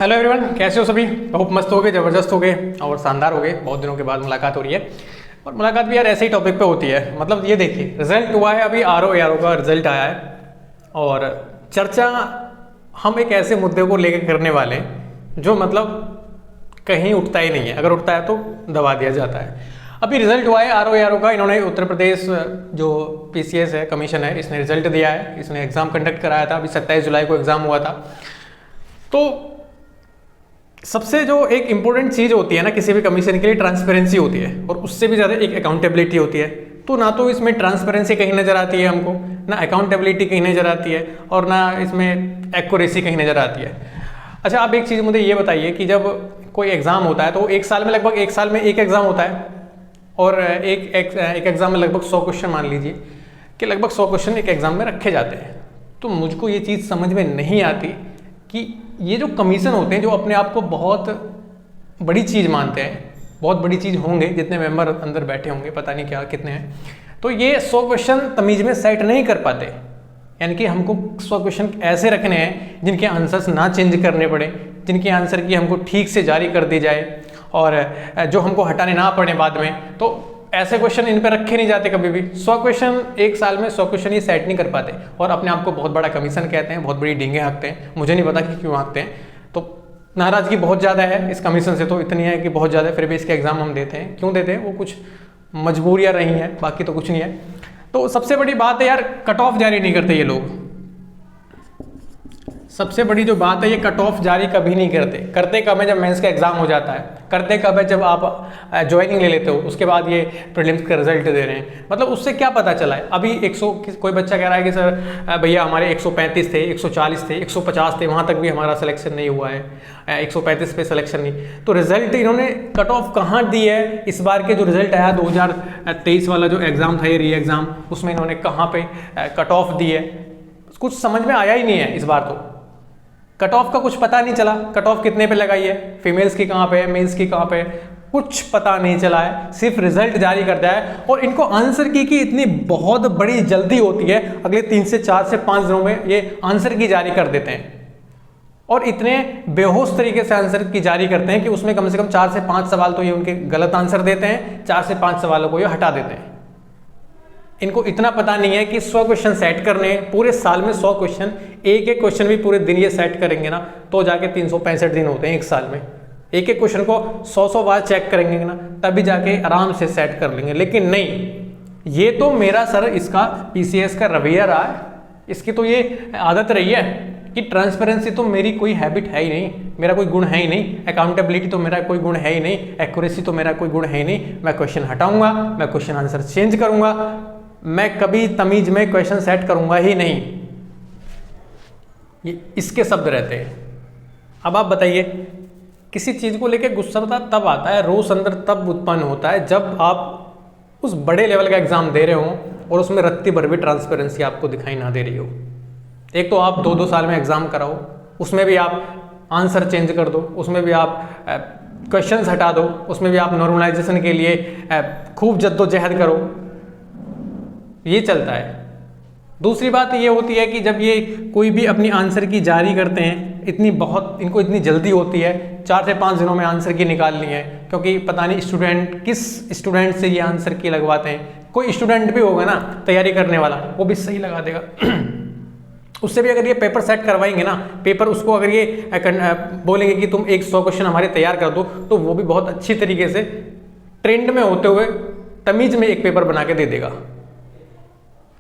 Hello everyone, कैसे हो सभी। बहुत मस्त हो गए, ज़बरदस्त हो गए और शानदार हो गए। बहुत दिनों के बाद मुलाकात हो रही है और मुलाकात भी यार ऐसे ही टॉपिक पे होती है। मतलब ये देखिए, रिजल्ट हुआ है, अभी आर ओ का रिजल्ट आया है और चर्चा हम एक ऐसे मुद्दे को लेकर करने वाले हैं जो मतलब कहीं उठता ही नहीं है, अगर उठता है तो दबा दिया जाता है। अभी रिजल्ट हुआ है आर ओ का। इन्होंने उत्तर प्रदेश जो PCS है, कमीशन है, इसने रिजल्ट दिया है। इसने एग्ज़ाम कंडक्ट कराया था, अभी 27 जुलाई को एग्ज़ाम हुआ था। तो सबसे जो एक इम्पोर्टेंट चीज़ होती है ना किसी भी कमीशन के लिए, ट्रांसपेरेंसी होती है और उससे भी ज़्यादा एक अकाउंटेबिलिटी होती है। तो ना तो इसमें ट्रांसपेरेंसी कहीं नज़र आती है हमको, ना अकाउंटेबिलिटी कहीं नज़र आती है और ना इसमें एक्यूरेसी कहीं नज़र आती है। अच्छा, आप एक चीज़ मुझे ये बताइए कि जब कोई एग्ज़ाम होता है तो एक साल में लगभग एक साल में एक एग्ज़ाम होता है और एक एग्ज़ाम में लगभग 100 क्वेश्चन, मान लीजिए कि लगभग 100 क्वेश्चन एक एग्ज़ाम में रखे जाते हैं। तो मुझको ये चीज़ समझ में नहीं आती कि ये जो कमीशन होते हैं, जो अपने आप को बहुत बड़ी चीज़ मानते हैं, बहुत बड़ी चीज़ होंगे, जितने मेंबर अंदर बैठे होंगे पता नहीं क्या कितने हैं, तो ये 100 क्वेश्चन तमीज़ में सेट नहीं कर पाते। यानी कि हमको 100 क्वेश्चन ऐसे रखने हैं जिनके आंसर्स ना चेंज करने पड़े, जिनके आंसर की हमको ठीक से जारी कर दी जाए और जो हमको हटाने ना पड़े बाद में। तो ऐसे क्वेश्चन इन पर रखे नहीं जाते कभी भी। 100 क्वेश्चन एक साल में 100 क्वेश्चन ये सेट नहीं कर पाते और अपने आप को बहुत बड़ा कमीशन कहते हैं, बहुत बड़ी डींगे हाँकते हैं। मुझे नहीं पता कि क्यों हाँकते हैं। तो नाराज़गी बहुत ज़्यादा है इस कमीशन से, तो इतनी है कि बहुत ज़्यादा, फिर भी इसके एग्ज़ाम हम देते हैं। क्यों देते हैं, वो कुछ मजबूरियाँ रही हैं, बाकी तो कुछ नहीं है। तो सबसे बड़ी बात है यार, कट ऑफ जारी नहीं करते ये लोग। सबसे बड़ी जो बात है, ये कट ऑफ जारी कभी नहीं करते। करते कब है, जब मेंस का एग्जाम हो जाता है। करते कब है, जब आप ज्वाइनिंग ले लेते हो, उसके बाद ये प्रीलिम्स का रिजल्ट दे रहे हैं। मतलब उससे क्या पता चला है। अभी 100 कोई बच्चा कह रहा है कि सर भैया हमारे 135 थे, 140 थे, 150 थे, वहाँ तक भी हमारा सिलेक्शन नहीं हुआ है, 135 पे सिलेक्शन नहीं। तो रिजल्ट इन्होंने कट ऑफ कहाँ दी है। इस बार के जो रिजल्ट आया 2023 वाला जो एग्ज़ाम था, ये री एग्ज़ाम, उसमें इन्होंने कहाँ पे कट ऑफ दी है, कुछ समझ में आया ही नहीं है इस बार। तो कट ऑफ का कुछ पता नहीं चला, कट ऑफ कितने पे लगाई है, फीमेल्स की कहाँ पे है, मेल्स की कहाँ पे है, कुछ पता नहीं चला है। सिर्फ रिजल्ट जारी करता है और इनको आंसर की इतनी बहुत बड़ी जल्दी होती है, अगले 3 से 4 से 5 दिनों में ये आंसर की जारी कर देते हैं और इतने बेहोश तरीके से आंसर की जारी करते हैं कि उसमें कम से कम 4 से 5 सवाल तो ये उनके गलत आंसर देते हैं, 4 से 5 सवालों को ये हटा देते हैं। इनको इतना पता नहीं है कि 100 क्वेश्चन सेट करने, पूरे साल में 100 क्वेश्चन, एक एक क्वेश्चन भी पूरे दिन ये सेट करेंगे ना तो जाके 365 दिन होते हैं एक साल में। एक एक क्वेश्चन को 100 बार चेक करेंगे ना तभी जाके आराम से सेट कर लेंगे। लेकिन नहीं, ये तो मेरा सर इसका PCS का रवैया रहा है, इसकी तो ये आदत रही है कि ट्रांसपेरेंसी तो मेरी कोई हैबिट है ही नहीं, मेरा कोई गुण है ही नहीं, अकाउंटेबिलिटी तो मेरा कोई गुण है ही नहीं, एक्यूरेसी तो मेरा कोई गुण है ही नहीं। मैं क्वेश्चन हटाऊंगा, मैं क्वेश्चन आंसर चेंज करूंगा, मैं कभी तमीज में क्वेश्चन सेट करूंगा ही नहीं। ये इसके शब्द रहते हैं। अब आप बताइए, किसी चीज़ को लेकर गुस्सा तब आता है, रोष अंदर तब उत्पन्न होता है जब आप उस बड़े लेवल का एग्जाम दे रहे हो और उसमें रत्ती भर भी ट्रांसपेरेंसी आपको दिखाई ना दे रही हो। एक तो आप 2-2 साल में एग्जाम कराओ, उसमें भी आप आंसर चेंज कर दो, उसमें भी आप क्वेश्चंस हटा दो, उसमें भी आप नॉर्मलाइजेशन के लिए खूब जद्दोजहद करो, ये चलता है। दूसरी बात ये होती है कि जब ये कोई भी अपनी आंसर की जारी करते हैं, इनको इतनी जल्दी होती है, 4 से 5 दिनों में आंसर की निकालनी है, क्योंकि पता नहीं किस स्टूडेंट से ये आंसर की लगवाते हैं। कोई स्टूडेंट भी होगा ना तैयारी करने वाला, वो भी सही लगा देगा उससे भी अगर ये पेपर सेट करवाएंगे ना, पेपर उसको अगर ये बोलेंगे कि तुम 100 क्वेश्चन हमारे तैयार कर दो, तो वो भी बहुत अच्छी तरीके से ट्रेंड में होते हुए तमीज में एक पेपर बना के दे देगा।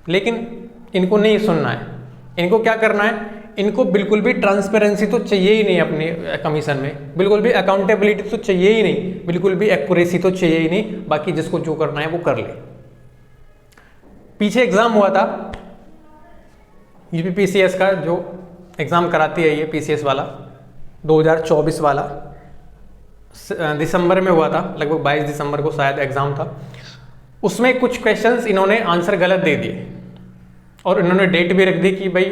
लेकिन इनको नहीं सुनना है। इनको क्या करना है, इनको बिल्कुल भी ट्रांसपेरेंसी तो चाहिए ही नहीं अपने कमीशन में, बिल्कुल भी अकाउंटेबिलिटी तो चाहिए ही नहीं, बिल्कुल भी एक्यूरेसी तो चाहिए ही नहीं। बाकी जिसको जो करना है वो कर ले। पीछे एग्जाम हुआ था UPPCS का, जो एग्ज़ाम कराती है ये PCS वाला, 2024 वाला, दिसंबर में हुआ था, लगभग 22 दिसंबर को शायद एग्ज़ाम था। उसमें कुछ क्वेश्चंस इन्होंने आंसर गलत दे दिए और इन्होंने डेट भी रख दी कि भाई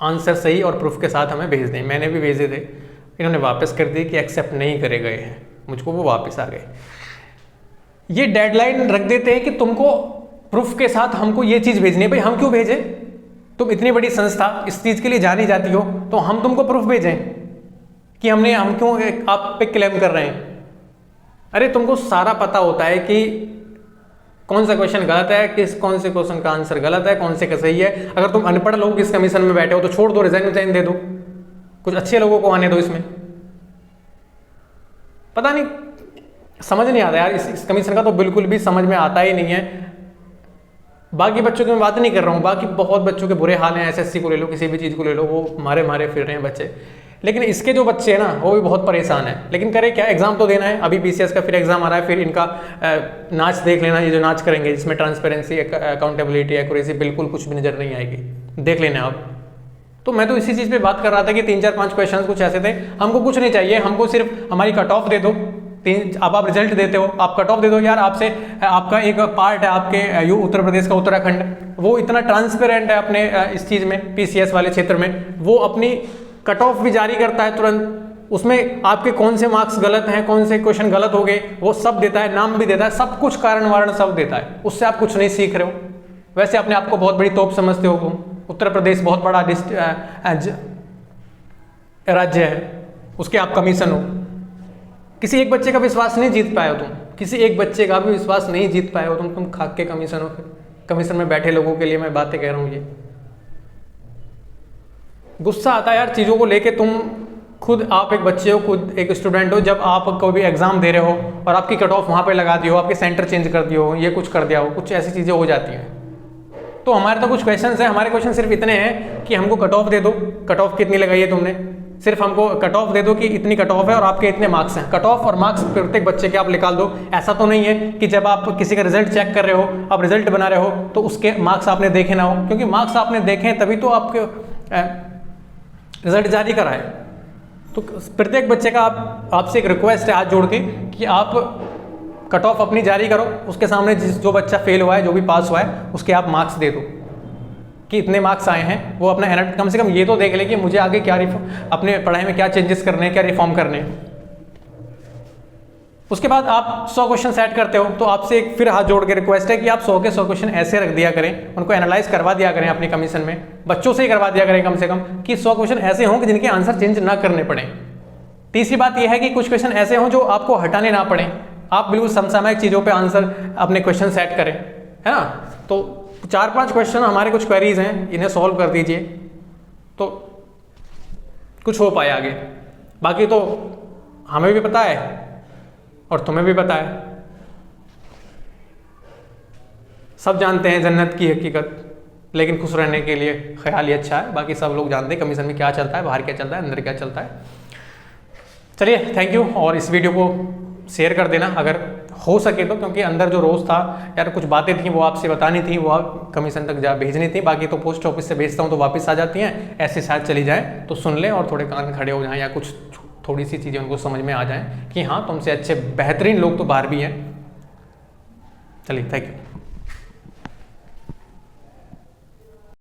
आंसर सही और प्रूफ के साथ हमें भेज दें। मैंने भी भेजे थे, इन्होंने वापस कर दी कि एक्सेप्ट नहीं करे गए हैं, मुझको वो वापस आ गए। ये डेडलाइन रख देते हैं कि तुमको प्रूफ के साथ हमको ये चीज़ भेजनी है। भाई हम क्यों भेजें, तुम इतनी बड़ी संस्था इस चीज़ के लिए जानी जाती हो, तो हम तुमको प्रूफ भेजें। कि हम क्यों आप पे क्लेम कर रहे हैं। अरे तुमको सारा पता होता है कि कौन सा क्वेश्चन गलत है, कौन से क्वेश्चन का आंसर गलत है, कौन से का सही है। अगर तुम अनपढ़ लोग इस कमीशन में बैठे हो तो छोड़ दो, रिजाइन दे दो, कुछ अच्छे लोगों को आने दो इसमें। पता नहीं, समझ नहीं आता यार, इस कमीशन का तो बिल्कुल भी समझ में आता ही नहीं है। बाकी बच्चों की मैं बात नहीं कर रहा हूँ, बाकी बहुत बच्चों के बुरे हाल हैं, एसएससी को ले लो, किसी भी चीज़ को ले लो, वो मारे फिर रहे हैं बच्चे। लेकिन इसके जो बच्चे हैं ना वो भी बहुत परेशान हैं। लेकिन करें क्या, एग्जाम तो देना है। अभी बीसीएस का फिर एग्जाम आ रहा है, फिर इनका नाच देख लेना, ये जो नाच करेंगे जिसमें ट्रांसपेरेंसी, अकाउंटेबिलिटी, एक्यूरेसी बिल्कुल कुछ भी नजर नहीं आएगी, देख लेना आप। तो मैं तो इसी चीज़ पे बात कर रहा था कि 3-4-5 क्वेश्चन कुछ ऐसे थे, हमको कुछ नहीं चाहिए, हमको सिर्फ हमारी कट ऑफ दे दो। अब आप रिजल्ट देते हो, आप कट ऑफ दे दो यार। आपसे आपका एक पार्ट है आपके उत्तर प्रदेश का उत्तराखंड, वो इतना ट्रांसपेरेंट है अपने इस चीज़ में, पीसीएस वाले क्षेत्र में, वो अपनी कट ऑफ भी जारी करता है तुरंत। उसमें आपके कौन से मार्क्स गलत हैं, कौन से क्वेश्चन गलत हो गए, वो सब देता है, नाम भी देता है, सब कुछ कारण वारण सब देता है। उससे आप कुछ नहीं सीख रहे हो। वैसे अपने आप को बहुत बड़ी तोप समझते हो तुम। उत्तर प्रदेश बहुत बड़ा राज्य है, उसके आप कमीशन हो। किसी एक बच्चे का विश्वास नहीं जीत पाए हो तुम, किसी एक बच्चे का भी विश्वास नहीं जीत पाए हो तुम खाक के कमीशन हो। फिर कमीशन में बैठे लोगों के लिए मैं बातें कह रहा हूँ। ये गुस्सा आता है यार चीज़ों को लेके। तुम खुद आप एक बच्चे हो, खुद एक स्टूडेंट हो, जब आप कोई भी एग्जाम दे रहे हो और आपकी कट ऑफ वहाँ पे लगा दी हो, आपके सेंटर चेंज कर दिए हो, ये कुछ कर दिया हो, कुछ ऐसी चीज़ें हो जाती हैं। तो हमारे तो कुछ क्वेश्चन हैं, हमारे क्वेश्चन सिर्फ इतने हैं कि हमको कट ऑफ दे दो। कट ऑफ कितनी लगाई है तुमने, सिर्फ हमको कट ऑफ दे दो कि इतनी कट ऑफ है और आपके इतने मार्क्स हैं। कट ऑफ और मार्क्स प्रत्येक बच्चे के आप निकाल दो। ऐसा तो नहीं है कि जब आप किसी का रिजल्ट चेक कर रहे हो, आप रिजल्ट बना रहे हो, तो उसके मार्क्स आपने देखे ना हो, क्योंकि मार्क्स आपने देखे तभी तो आपके रिजल्ट जारी करा है। तो प्रत्येक बच्चे का आपसे एक रिक्वेस्ट है हाथ जोड़ के कि आप कट ऑफ अपनी जारी करो, उसके सामने जो बच्चा फेल हुआ है, जो भी पास हुआ है, उसके आप मार्क्स दे दो कि इतने मार्क्स आए हैं। वो अपना कम से कम ये तो देख ले कि मुझे आगे क्या अपने पढ़ाई में क्या चेंजेस करने हैं, क्या रिफॉर्म करने हैं। उसके बाद आप 100 क्वेश्चन सेट करते हो, तो आपसे एक फिर हाथ जोड़ के रिक्वेस्ट है कि आप 100 के 100 क्वेश्चन ऐसे रख दिया करें, उनको एनालाइज करवा दिया करें अपनी कमीशन में, बच्चों से ही करवा दिया करें कम से कम, कि 100 क्वेश्चन ऐसे हों कि जिनके आंसर चेंज ना करने पड़े। तीसरी बात यह है कि कुछ क्वेश्चन ऐसे हों जो आपको हटाने ना पड़े, आप बिल्कुल समसामयिक चीज़ों पे आंसर अपने क्वेश्चन सेट करें, है ना। तो 4-5 क्वेश्चन हमारे कुछ क्वेरीज हैं, इन्हें सॉल्व कर दीजिए तो कुछ हो पाए आगे। बाकी तो हमें भी पता है और तुम्हें भी पता है, सब जानते हैं जन्नत की हकीकत, लेकिन खुश रहने के लिए ख्याल ही अच्छा है। बाकी सब लोग जानते हैं कमीशन में क्या चलता है, बाहर क्या चलता है, अंदर क्या चलता है। चलिए, थैंक यू। और इस वीडियो को शेयर कर देना अगर हो सके तो, क्योंकि अंदर जो रोज़ था यार, कुछ बातें थी वो आपसे बतानी थी, वो आप कमीशन तक भेजनी थी। बाकी तो पोस्ट ऑफिस से भेजता हूँ तो वापस आ जाती हैं, ऐसे शायद चली जाए तो सुन लें और थोड़े कान खड़े हो जाएं, या कुछ थोड़ी सी चीज़ें उनको समझ में आ जाएं कि हाँ, तुमसे अच्छे बेहतरीन लोग तो बाहर भी हैं। चलिए, थैंक यू।